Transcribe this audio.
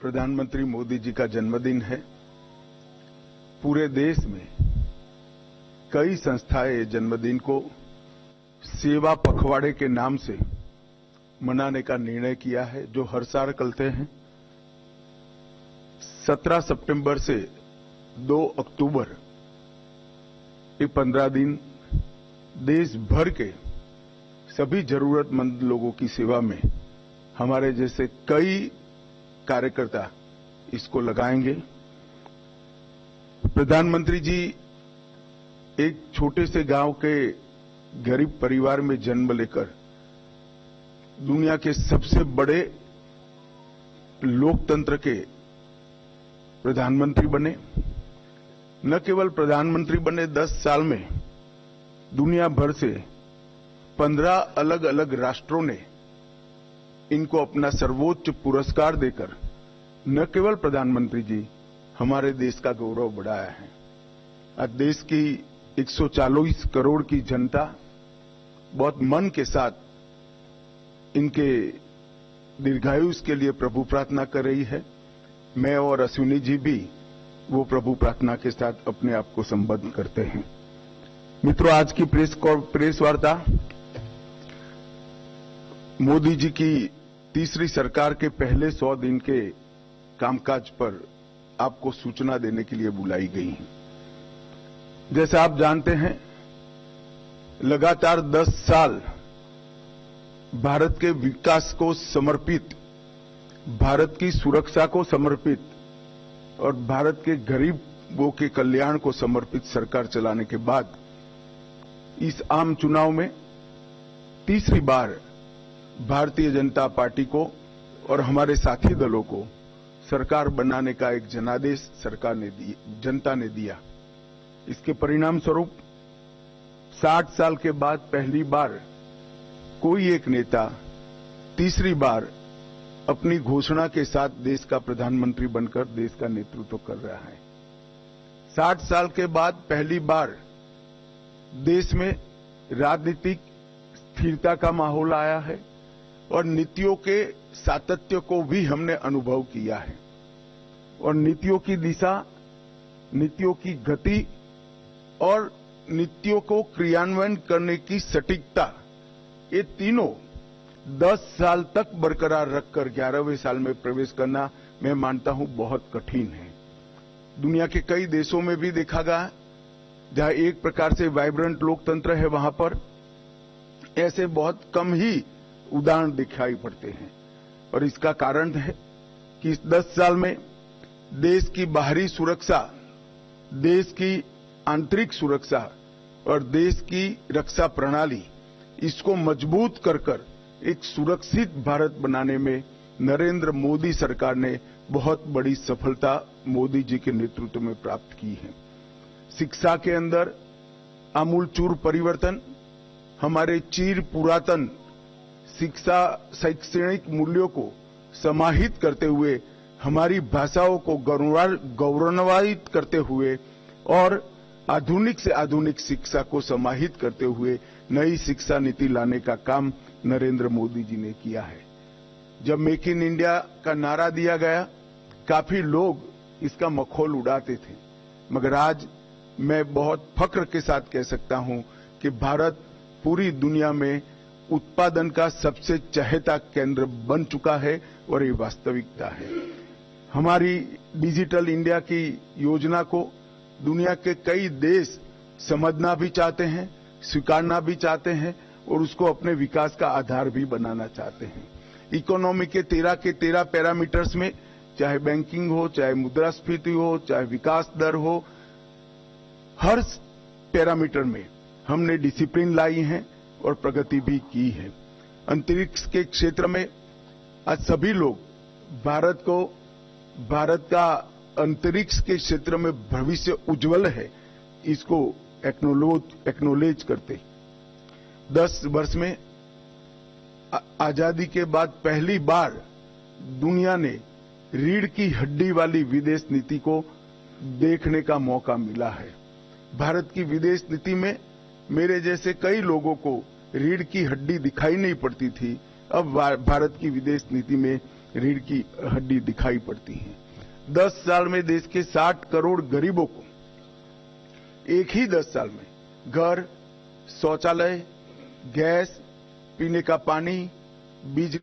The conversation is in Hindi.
प्रधानमंत्री मोदी जी का जन्मदिन है। पूरे देश में कई संस्थाएं जन्मदिन को सेवा पखवाड़े के नाम से मनाने का निर्णय किया है, जो हर साल करते हैं। 17 सितंबर से 2 अक्टूबर ये 15 दिन देश भर के सभी जरूरतमंद लोगों की सेवा में हमारे जैसे कई कार्यकर्ता इसको लगाएंगे। प्रधानमंत्री जी एक छोटे से गांव के गरीब परिवार में जन्म लेकर दुनिया के सबसे बड़े लोकतंत्र के प्रधानमंत्री बने। न केवल प्रधानमंत्री बने, 10 साल में दुनिया भर से 15 अलग अलग राष्ट्रों ने इनको अपना सर्वोच्च पुरस्कार देकर न केवल प्रधानमंत्री जी हमारे देश का गौरव बढ़ाया है। आज देश की 140 करोड़ की जनता बहुत मन के साथ इनके दीर्घायुष के लिए प्रभु प्रार्थना कर रही है। मैं और अश्विनी जी भी वो प्रभु प्रार्थना के साथ अपने आप को संबद्ध करते हैं। मित्रों, आज की प्रेस वार्ता मोदी जी की तीसरी सरकार के पहले 100 दिन के कामकाज पर आपको सूचना देने के लिए बुलाई गई है। जैसे आप जानते हैं, लगातार 10 साल भारत के विकास को समर्पित, भारत की सुरक्षा को समर्पित और भारत के गरीबों के कल्याण को समर्पित सरकार चलाने के बाद इस आम चुनाव में तीसरी बार भारतीय जनता पार्टी को और हमारे साथी दलों को सरकार बनाने का एक जनादेश जनता ने दिया। इसके परिणाम स्वरूप 60 साल के बाद पहली बार कोई एक नेता तीसरी बार अपनी घोषणा के साथ देश का प्रधानमंत्री बनकर देश का नेतृत्व कर रहा है। 60 साल के बाद पहली बार देश में राजनीतिक स्थिरता का माहौल आया है और नीतियों के सातत्य को भी हमने अनुभव किया है। और नीतियों की दिशा, नीतियों की गति और नीतियों को क्रियान्वयन करने की सटीकता, ये तीनों 10 साल तक बरकरार रखकर 11वें साल में प्रवेश करना, मैं मानता हूं, बहुत कठिन है। दुनिया के कई देशों में भी देखा गया, जहां एक प्रकार से वाइब्रेंट लोकतंत्र है, वहां पर ऐसे बहुत कम ही उदाहरण दिखाई पड़ते हैं। और इसका कारण है कि इस 10 साल में देश की बाहरी सुरक्षा, देश की आंतरिक सुरक्षा और देश की रक्षा प्रणाली, इसको मजबूत कर एक सुरक्षित भारत बनाने में नरेंद्र मोदी सरकार ने बहुत बड़ी सफलता मोदी जी के नेतृत्व में प्राप्त की है। शिक्षा के अंदर आमूलचूल परिवर्तन, हमारे चिर पुरातन शिक्षा शैक्षणिक मूल्यों को समाहित करते हुए, हमारी भाषाओं को गौरवान्वित करते हुए और आधुनिक से आधुनिक शिक्षा को समाहित करते हुए नई शिक्षा नीति लाने का काम नरेंद्र मोदी जी ने किया है। जब मेक इन इंडिया का नारा दिया गया, काफी लोग इसका मखौल उड़ाते थे, मगर आज मैं बहुत फख्र के साथ कह सकता हूं कि भारत पूरी दुनिया में उत्पादन का सबसे चहेता केंद्र बन चुका है और ये वास्तविकता है। हमारी डिजिटल इंडिया की योजना को दुनिया के कई देश समझना भी चाहते हैं, स्वीकारना भी चाहते हैं और उसको अपने विकास का आधार भी बनाना चाहते हैं। इकोनॉमी के 13 पैरामीटर्स में, चाहे बैंकिंग हो, चाहे मुद्रास्फीति हो, चाहे विकास दर हो, हर पैरामीटर में हमने डिसिप्लिन लाई है और प्रगति भी की है। अंतरिक्ष के क्षेत्र में आज सभी लोग भारत का अंतरिक्ष के क्षेत्र में भविष्य उज्जवल है, इसको एक्नोलेज करते। 10 वर्ष में आजादी के बाद पहली बार दुनिया ने रीढ़ की हड्डी वाली विदेश नीति को देखने का मौका मिला है। भारत की विदेश नीति में मेरे जैसे कई लोगों को रीढ़ की हड्डी दिखाई नहीं पड़ती थी। अब भारत की विदेश नीति में रीढ़ की हड्डी दिखाई पड़ती है। 10 साल में देश के 60 करोड़ गरीबों को एक ही 10 साल में घर, शौचालय, गैस, पीने का पानी, बिजली